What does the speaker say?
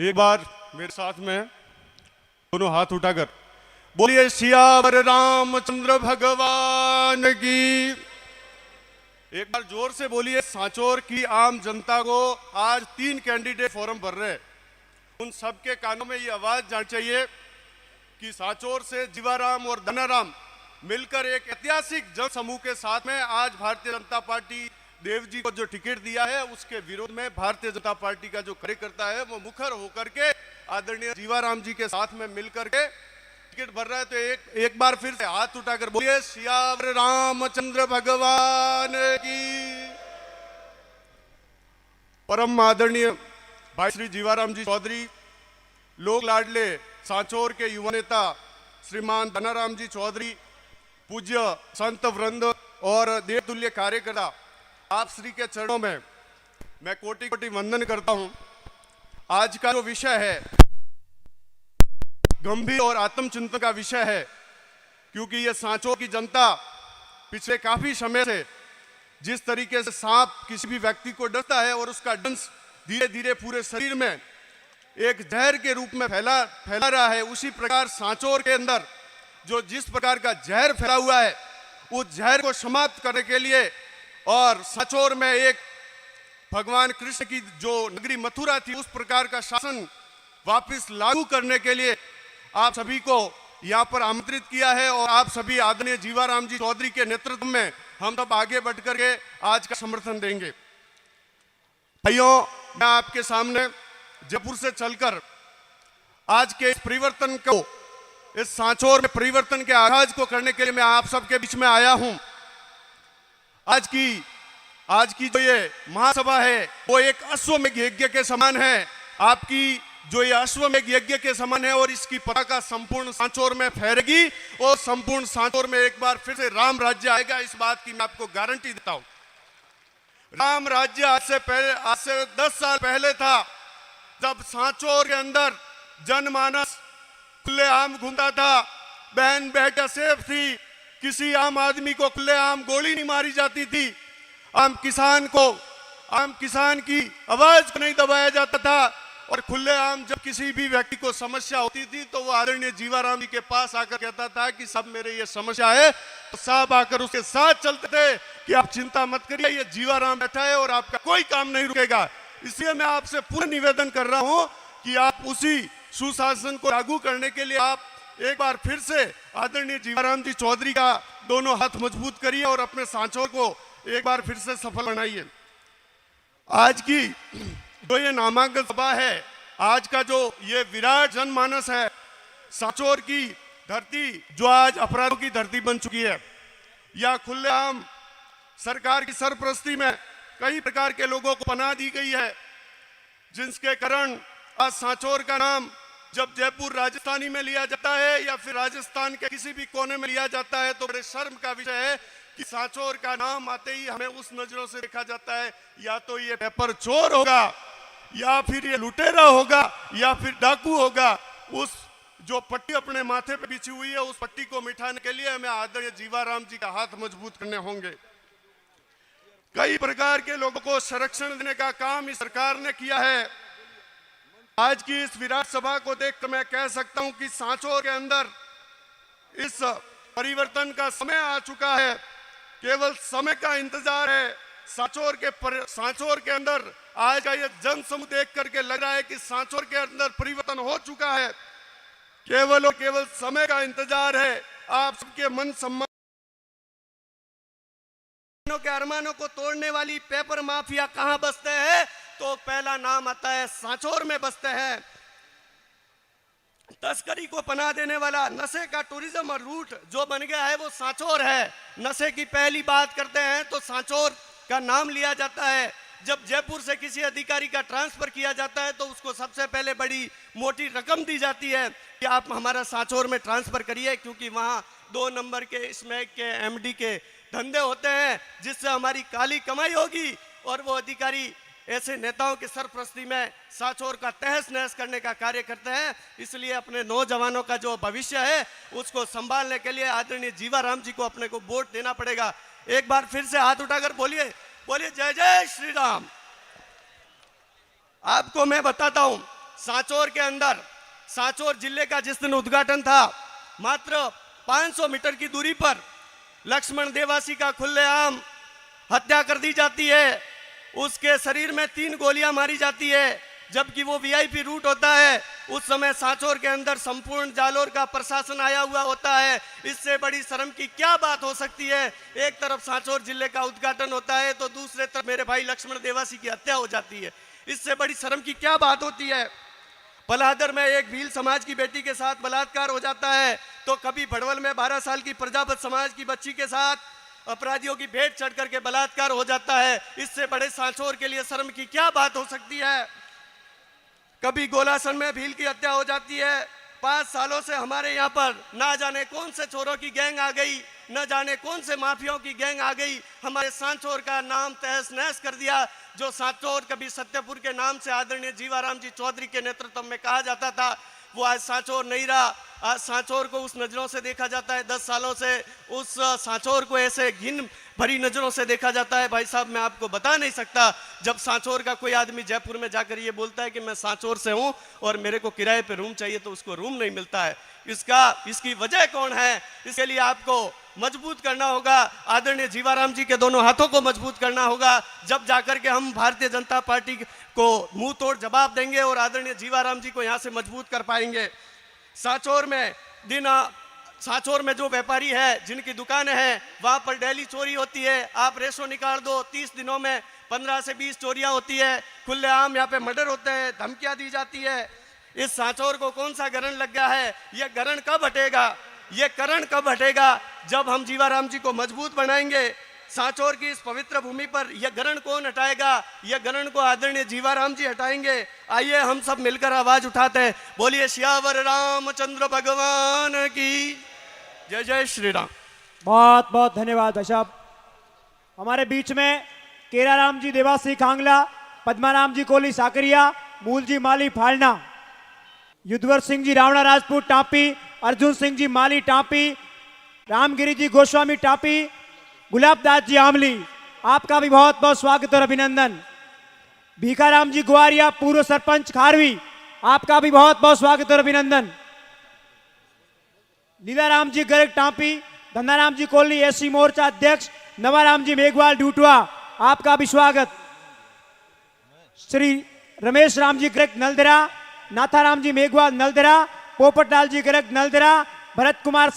एक बार मेरे साथ में दोनों हाथ उठाकर बोलिए सियावर रामचंद्र भगवान की। एक बार जोर से बोलिए। सांचौर की आम जनता को आज 3 कैंडिडेट फॉर्म भर रहे हैं, उन सबके कानों में ये आवाज जानी चाहिए कि सांचौर से जीवाराम और धनाराम मिलकर एक ऐतिहासिक जन समूह के साथ में आज भारतीय जनता पार्टी देव जी को जो टिकट दिया है उसके विरोध में भारतीय जनता पार्टी का जो कार्यकर्ता है वो मुखर होकर के आदरणीय जीवाराम जी के साथ में मिलकर के टिकट भर रहा है। तो एक बार फिर से हाथ उठाकर बोलिए सियावर रामचंद्र भगवान की। परम आदरणीय भाई श्री जीवाराम जी चौधरी, लोक लाडले सांचौर के युवा नेता श्रीमान धनाराम जी चौधरी, पूज्य संत वृंद और देवतुल्य कार्यकर्ता, आप श्री के चरणों में मैं कोटि कोटि वंदन करता हूं। आज का जो विषय है गंभीर और आत्मचिंतन का विषय है, क्योंकि ये सांचौर की जनता पिछले काफी समय से जिस तरीके से सांप किसी भी व्यक्ति को डसता है और उसका डंस धीरे धीरे पूरे शरीर में एक जहर के रूप में फैला रहा है, उसी प्रकार सांचौर के अंदर जो जिस प्रकार का जहर फैला हुआ है उस जहर को समाप्त करने के लिए और सांचौर में एक भगवान कृष्ण की जो नगरी मथुरा थी उस प्रकार का शासन वापस लागू करने के लिए आप सभी को यहाँ पर आमंत्रित किया है और आप सभी आदरणीय जीवाराम जी चौधरी के नेतृत्व में हम सब आगे बढ़ करके आज का समर्थन देंगे। भाइयों, मैं आपके सामने जयपुर से चलकर आज के इस परिवर्तन को, इस सांचौर में परिवर्तन के आगाज को करने के लिए मैं आप सबके बीच में आया हूं। आज की जो ये महासभा है वो एक अश्वमेघ यज्ञ के समान है। आपकी जो ये अश्वमेघ यज्ञ के समान है और इसकी पताका संपूर्ण सांचौर में फहरेगी और संपूर्ण सांचौर में एक बार फिर से राम राज्य आएगा। इस बात की मैं आपको गारंटी देता हूं। राम राज्य आज से 10 साल पहले था, जब सांचौर के अंदर जनमानस खुलेआम घूमता था, बहन बेटा सेफ थी, किसी आम आदमी को खुलेआम गोली नहीं मारी जाती थी, आम किसान की आवाज को नहीं दबाया जाता था और खुलेआम जब किसी भी व्यक्ति को समस्या होती थी तो वो आदरणीय जीवाराम जी के पास आकर कहता था कि सब मेरे ये समस्या है, तो साहब आकर उसके साथ चलते थे कि आप चिंता मत करिए, ये जीवाराम बैठा है और आपका कोई काम नहीं रुकेगा। इसलिए मैं आपसे पूर्ण निवेदन कर रहा हूं कि आप उसी सुशासन को लागू करने के लिए आप एक बार फिर से आदरणीय जीवाराम जी चौधरी का दोनों हाथ मजबूत करिए और अपने सांचौर को एक बार फिर से सफल बनाइए। आज की जो ये नामांकन सभा है, आज का जो ये विराट जनमानस है, सांचौर की धरती जो आज अपराधों की धरती बन चुकी है, या खुलेआम सरकार की सरपरस्ती में कई प्रकार के लोगों को पनाह दी गई है, जिसके कारण आज सांचौर का नाम जब जयपुर राजस्थानी में लिया जाता है या फिर राजस्थान के किसी भी कोने में लिया जाता है तो बड़े शर्म का विषय है कि सांचौर का नाम आते ही हमें उस नजरों से देखा जाता है, या तो ये पेपर चोर होगा, या फिर ये लुटेरा होगा, या फिर डाकू होगा। उस जो पट्टी अपने माथे पे बिछी हुई है उस पट्टी को मिटाने के लिए हमें आदरणीय जीवाराम जी का हाथ मजबूत करने होंगे। कई प्रकार के लोगों को संरक्षण देने का काम इस सरकार ने किया है। आज की इस विराट सभा को देखकर मैं कह सकता हूं कि सांचौर के अंदर इस परिवर्तन का समय आ चुका है, केवल समय का इंतजार है। सांचौर के अंदर आज का ये जन समूह देख करके लग रहा है कि सांचौर के अंदर परिवर्तन हो चुका है, केवल और केवल समय का इंतजार है। आप सबके मन सम्मान के अरमानों को तोड़ने वाली पेपर माफिया कहां बसते हैं तो पहला नाम आता है सांचौर में बसते हैं। तस्करी को पनाह देने वाला नशे का टूरिज्म और रूट जो बन गया है वो सांचौर है। नशे की पहली बात करते हैं तो सांचौर का नाम लिया जाता है। जब जयपुर से किसी अधिकारी का ट्रांसफर किया जाता है तो उसको सबसे पहले बड़ी मोटी रकम दी जाती है कि आप हमारा सांचौर में ट्रांसफर करिए, क्योंकि वहां 2 नंबर के स्मैक के एमडी के धंधे होते हैं जिससे हमारी काली कमाई होगी और वो अधिकारी ऐसे नेताओं के सरपरस्ती में सांचौर का तहस नहस करने का कार्य करते हैं। इसलिए अपने नौजवानों का जो भविष्य है उसको संभालने के लिए आदरणीय जीवाराम जी को अपने को वोट देना पड़ेगा। एक बार फिर से हाथ उठाकर बोलिए जय जय श्री राम। आपको मैं बताता हूं, सांचौर के अंदर, सांचौर जिले का जिस दिन उद्घाटन था, मात्र 500 मीटर की दूरी पर लक्ष्मण देवासी का खुलेआम हत्या कर दी जाती है। उसके शरीर में 3 गोलियां मारी जाती है, जबकि वो वीआईपी रूट होता है। उस समय सांचौर के अंदर संपूर्ण जालोर का प्रशासन आया हुआ होता है। इससे बड़ी शर्म की क्या बात हो सकती है? एक तरफ सांचौर जिले का उद्घाटन होता है तो दूसरे तरफ मेरे भाई लक्ष्मण देवासी की हत्या हो जाती है। इससे बड़ी शर्म की क्या बात होती है? पलादर में एक भील समाज की बेटी के साथ बलात्कार हो जाता है, तो कभी भड़वल में 12 साल की प्रजापत समाज की बच्ची के साथ अपराधियों की भेंट चढ़ करके बलात्कार हो जाता है। इससे बड़े सांचौर के लिए शर्म की क्या बात हो सकती है? कभी गोलासन में भील की हत्या हो जाती है। 5 सालों से हमारे यहाँ पर ना जाने कौन से चोरों की गैंग आ गई, न जाने कौन से माफियाओं की गैंग आ गई, हमारे सांचौर का नाम तहस नहस कर दिया। जो सांचौर कभी सत्यपुर के नाम से आदरणीय जीवाराम जी चौधरी के नेतृत्व में कहा जाता था, वो आज सांचौर नहीं रहा। आज सांचौर को उस नजरों से देखा जाता है। 10 सालों से उस सांचौर को ऐसे घिन भरी नजरों से देखा जाता है। भाई साहब, मैं आपको बता नहीं सकता, जब सांचौर का कोई आदमी जयपुर में जाकर ये बोलता है कि मैं सांचौर से हूं और मेरे को किराए पे रूम चाहिए, तो उसको रूम नहीं मिलता है। इसकी वजह कौन है? इसके लिए आपको मजबूत करना होगा। आदरणीय जीवाराम जी के दोनों हाथों को मजबूत करना होगा, जब जाकर के हम भारतीय जनता पार्टी को मुंह तोड़ जवाब देंगे और आदरणीय जीवाराम जी को यहां से मजबूत कर पाएंगे। सांचौर में जो व्यापारी है, जिनकी दुकानें हैं, वहां पर डेली चोरी होती है। आप रेशो निकाल दो, 30 दिनों में 15 से 20 चोरियां होती है। खुलेआम यहाँ पे मर्डर होते हैं, धमकियां दी जाती है। इस सांचौर को कौन सा गरण लग गया है? यह गरण कब हटेगा? यह करण कब हटेगा? जब हम जीवाराम जी को मजबूत बनाएंगे। सांचौर की इस पवित्र भूमि पर यह गरण कौन हटाएगा? यह गरण को आदरणीय जीवाराम जी हटाएंगे। आइए हम सब मिलकर आवाज उठाते हैं, बोलिए सियावर रामचंद्र भगवान की जय। जय श्री राम। बहुत बहुत धन्यवाद भाई साहब। हमारे बीच में केराराम जी देवासी कांगला, पद्माराम जी कोहली साकरिया, मूल जी माली फालना, युद्धवर सिंह जी रावणा राजपूत टापी, अर्जुन सिंह जी माली टापी, रामगिरी जी गोस्वामी टापी, गुलाबदास जी आमली, आपका भी बहुत बहुत स्वागत और अभिनंदन। भीखाराम जी ग्वारिया, पूर्व सरपंच खारवी, आपका भी बहुत बहुत स्वागत और अभिनंदन। लीलाराम जी गर्ग टापी, धन्नाराम जी कोहली एससी मोर्चा अध्यक्ष, नवाराम जी मेघवाल डूटवा, आपका भी स्वागत। श्री रमेश राम जी गर्ग नलदरा, नाथाराम जी मेघवाल नलदरा, पोपटलाल जी गर्ग नलदरा, भरत कुमार